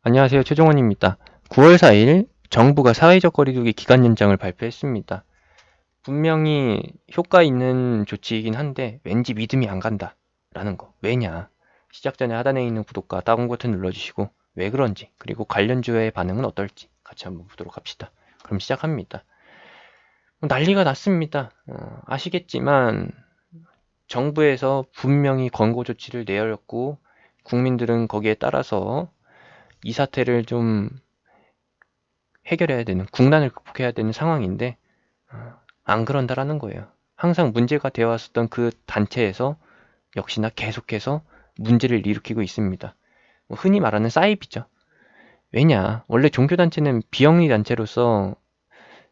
안녕하세요. 최종원입니다. 9월 4일 정부가 사회적 거리두기 기간 연장을 발표했습니다. 분명히 효과 있는 조치이긴 한데 왠지 믿음이 안 간다 라는 거. 왜냐? 시작 전에 하단에 있는 구독과 다운 버튼 눌러주시고 왜 그런지 그리고 관련주의 반응은 어떨지 같이 한번 보도록 합시다. 그럼 시작합니다. 난리가 났습니다. 아시겠지만 정부에서 분명히 권고 조치를 내렸고 국민들은 거기에 따라서 이 사태를 좀 해결해야 되는, 국난을 극복해야 되는 상황인데 안 그런다라는 거예요. 항상 문제가 되어 왔었던 그 단체에서 역시나 계속해서 문제를 일으키고 있습니다. 흔히 말하는 사이비죠. 왜냐, 원래 종교단체는 비영리 단체로서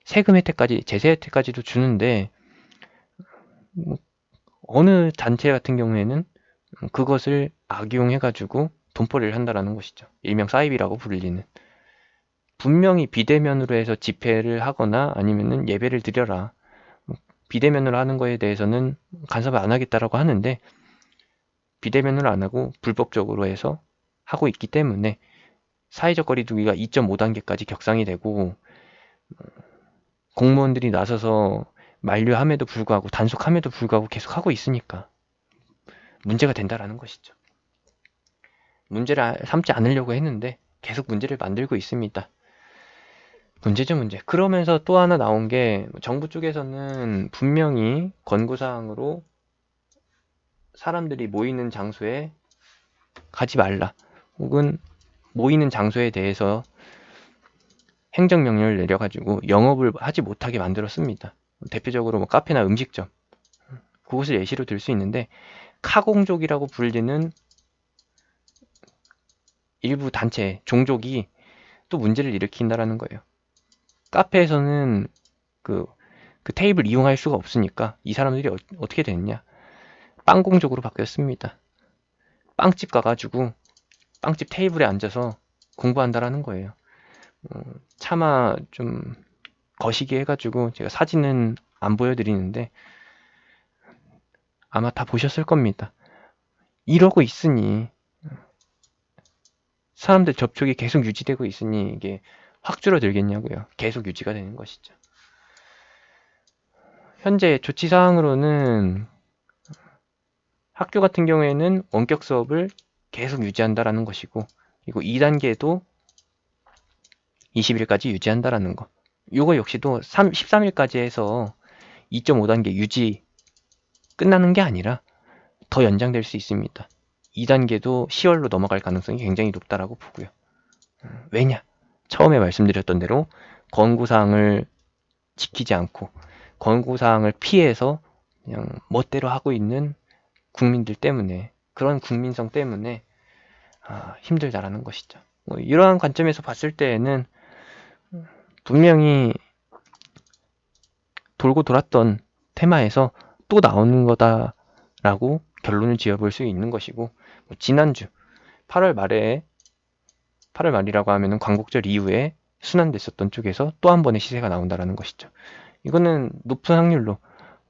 세금 혜택까지, 제세 혜택까지도 주는데 어느 단체 같은 경우에는 그것을 악용해가지고 돈벌이를 한다라는 것이죠. 일명 사이비라고 불리는. 분명히 비대면으로 해서 집회를 하거나 아니면은 예배를 드려라. 비대면으로 하는 거에 대해서는 간섭을 안 하겠다라고 하는데 비대면으로 안 하고 불법적으로 해서 하고 있기 때문에 사회적 거리두기가 2.5단계까지 격상이 되고 공무원들이 나서서 만류함에도 불구하고 단속함에도 불구하고 계속 하고 있으니까 문제가 된다라는 것이죠. 문제를 삼지 않으려고 했는데 계속 문제를 만들고 있습니다. 문제죠, 문제. 그러면서 또 하나 나온 게 정부 쪽에서는 분명히 권고사항으로 사람들이 모이는 장소에 가지 말라. 혹은 모이는 장소에 대해서 행정명령을 내려가지고 영업을 하지 못하게 만들었습니다. 대표적으로 뭐 카페나 음식점, 그것을 예시로 들 수 있는데 카공족이라고 불리는 일부 단체, 종족이 또 문제를 일으킨다라는 거예요. 카페에서는 그, 그 테이블 이용할 수가 없으니까 이 사람들이 어떻게 됐냐? 빵공족으로 바뀌었습니다. 빵집 가가지고 빵집 테이블에 앉아서 공부한다라는 거예요. 차마 좀 거시기 해가지고 제가 사진은 안 보여드리는데 아마 다 보셨을 겁니다. 이러고 있으니 사람들 접촉이 계속 유지되고 있으니 이게 확 줄어들겠냐고요. 계속 유지가 되는 것이죠. 현재 조치사항으로는 학교 같은 경우에는 원격 수업을 계속 유지한다라는 것이고 그리고 2단계도 20일까지 유지한다라는 거. 이거 역시도 13일까지 해서 2.5단계 유지 끝나는 게 아니라 더 연장될 수 있습니다. 2단계도 10월로 넘어갈 가능성이 굉장히 높다라고 보고요. 왜냐? 처음에 말씀드렸던 대로 권고사항을 지키지 않고 권고사항을 피해서 그냥 멋대로 하고 있는 국민들 때문에 그런 국민성 때문에 힘들다라는 것이죠. 이러한 관점에서 봤을 때에는 분명히 돌고 돌았던 테마에서 또 나오는 거다라고 결론을 지어볼 수 있는 것이고 지난주 8월 말이라고 하면은 광복절 이후에 순환됐었던 쪽에서 또 한 번의 시세가 나온다라는 것이죠. 이거는 높은 확률로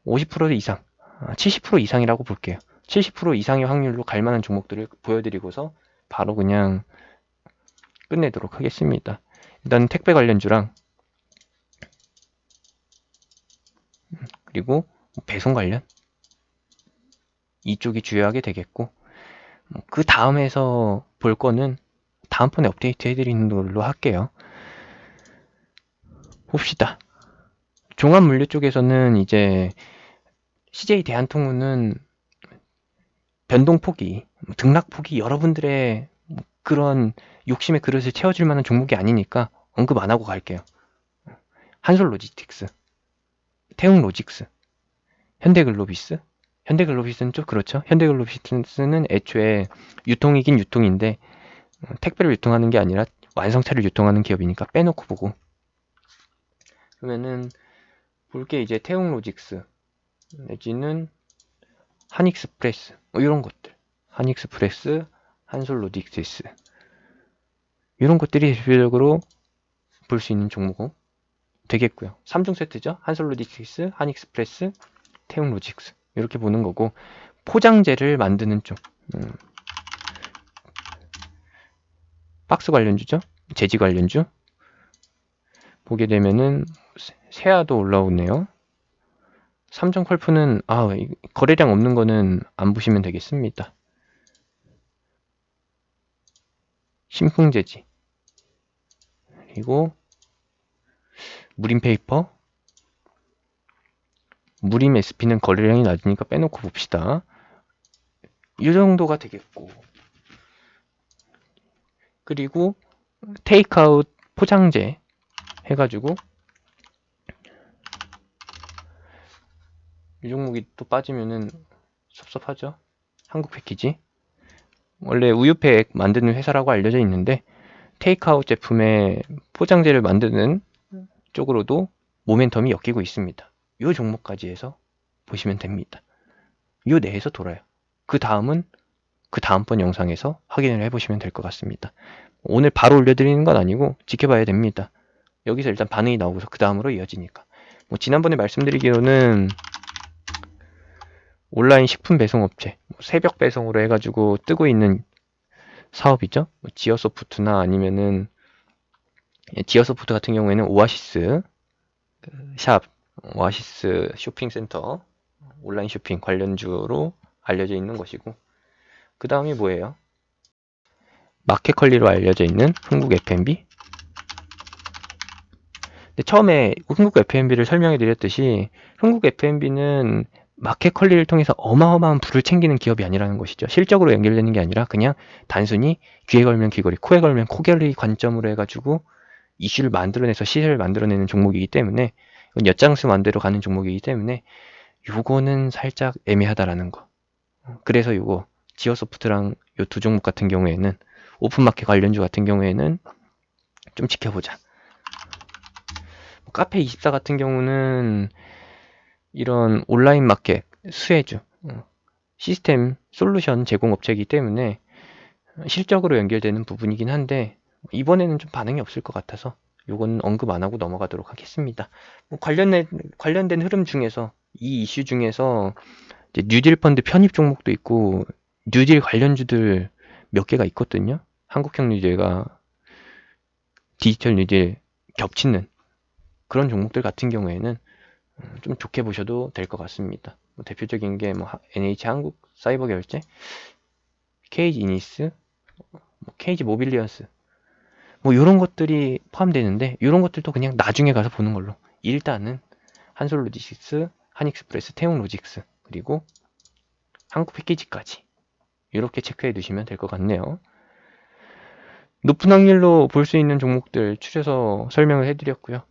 50% 이상, 70% 이상이라고 볼게요. 70% 이상의 확률로 갈 만한 종목들을 보여드리고서 바로 그냥 끝내도록 하겠습니다. 일단 택배 관련주랑 그리고 배송 관련 이쪽이 주요하게 되겠고 그 다음에서 볼 거는 다음번에 업데이트 해드리는 걸로 할게요. 봅시다. 종합물류 쪽에서는 이제 CJ 대한통운은 변동폭이, 등락폭이 여러분들의 그런 욕심의 그릇을 채워줄 만한 종목이 아니니까 언급 안 하고 갈게요. 한솔로지스틱스, 태웅로직스, 현대글로비스. 현대글로비스는 좀 그렇죠. 현대글로비스는 애초에 유통이긴 유통인데 택배를 유통하는 게 아니라 완성차를 유통하는 기업이니까 빼놓고 보고 그러면은 볼게 이제 태웅로직스 내지는 한익스프레스 이런 것들 한익스프레스, 한솔로직스 이런 것들이 대표적으로 볼 수 있는 종목 되겠고요. 3종 세트죠. 한솔로직스, 한익스프레스, 태웅로직스 이렇게 보는 거고 포장재를 만드는 쪽 박스 관련주죠. 재지 관련주. 보게 되면은 세아도 올라오네요. 삼성콜프는 거래량 없는 거는 안 보시면 되겠습니다. 신풍재지. 그리고 무림페이퍼. 무림 SP는 거래량이 낮으니까 빼놓고 봅시다. 이 정도가 되겠고. 그리고 테이크아웃 포장재 해가지고 이 종목이 또 빠지면은 섭섭하죠. 한국 패키지. 원래 우유팩 만드는 회사라고 알려져 있는데 테이크아웃 제품의 포장재를 만드는 쪽으로도 모멘텀이 엮이고 있습니다. 이 종목까지 해서 보시면 됩니다. 이 내에서 돌아요. 그 다음은 그 다음번 영상에서 확인을 해보시면 될 것 같습니다. 오늘 바로 올려드리는 건 아니고 지켜봐야 됩니다. 여기서 일단 반응이 나오고서 그 다음으로 이어지니까. 지난번에 말씀드리기로는 온라인 식품 배송업체 새벽 배송으로 해가지고 뜨고 있는 사업이죠. 지어소프트나 아니면은 지어소프트 같은 경우에는 오아시스 샵, 오아시스 쇼핑센터 온라인 쇼핑 관련주로 알려져 있는 것이고, 그 다음이 뭐예요? 마켓컬리로 알려져 있는 흥국 F&B. 근데 처음에 흥국 F&B를 설명해 드렸듯이 흥국 F&B는 마켓컬리를 통해서 어마어마한 부를 챙기는 기업이 아니라는 것이죠. 실적으로 연결되는 게 아니라 그냥 단순히 귀에 걸면 귀걸이, 코에 걸면 코걸이 관점으로 해가지고 이슈를 만들어내서 시세를 만들어내는 종목이기 때문에, 이건 엿장수 만들어 가는 종목이기 때문에 요거는 살짝 애매하다라는 거. 그래서 요거 지어소프트랑 요 두 종목 같은 경우에는, 오픈마켓 관련주 같은 경우에는 좀 지켜보자. 카페24 같은 경우는 이런 온라인 마켓 수혜주, 시스템 솔루션 제공업체이기 때문에 실적으로 연결되는 부분이긴 한데 이번에는 좀 반응이 없을 것 같아서 요건 언급 안 하고 넘어가도록 하겠습니다. 관련된 흐름 중에서, 이 이슈 중에서 이제 뉴딜 펀드 편입 종목도 있고 뉴딜 관련주들 몇 개가 있거든요. 한국형 뉴딜과 디지털 뉴딜 겹치는 그런 종목들 같은 경우에는 좀 좋게 보셔도 될 것 같습니다. 대표적인 게 NH 한국 사이버 결제, KG 이니스, KG 모빌리언스, 이런 것들이 포함되는데 이런 것들도 그냥 나중에 가서 보는 걸로. 일단은 한솔로지식스, 한익스프레스, 태웅로직스, 그리고 한국 패키지까지 이렇게 체크해 두시면 될 것 같네요. 높은 확률로 볼 수 있는 종목들 추려서 설명을 해드렸고요.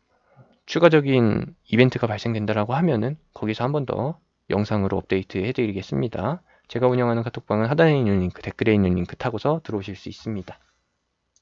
추가적인 이벤트가 발생된다라고 하면은 거기서 한 번 더 영상으로 업데이트 해드리겠습니다. 제가 운영하는 카톡방은 하단에 있는 링크, 댓글에 있는 링크 타고서 들어오실 수 있습니다.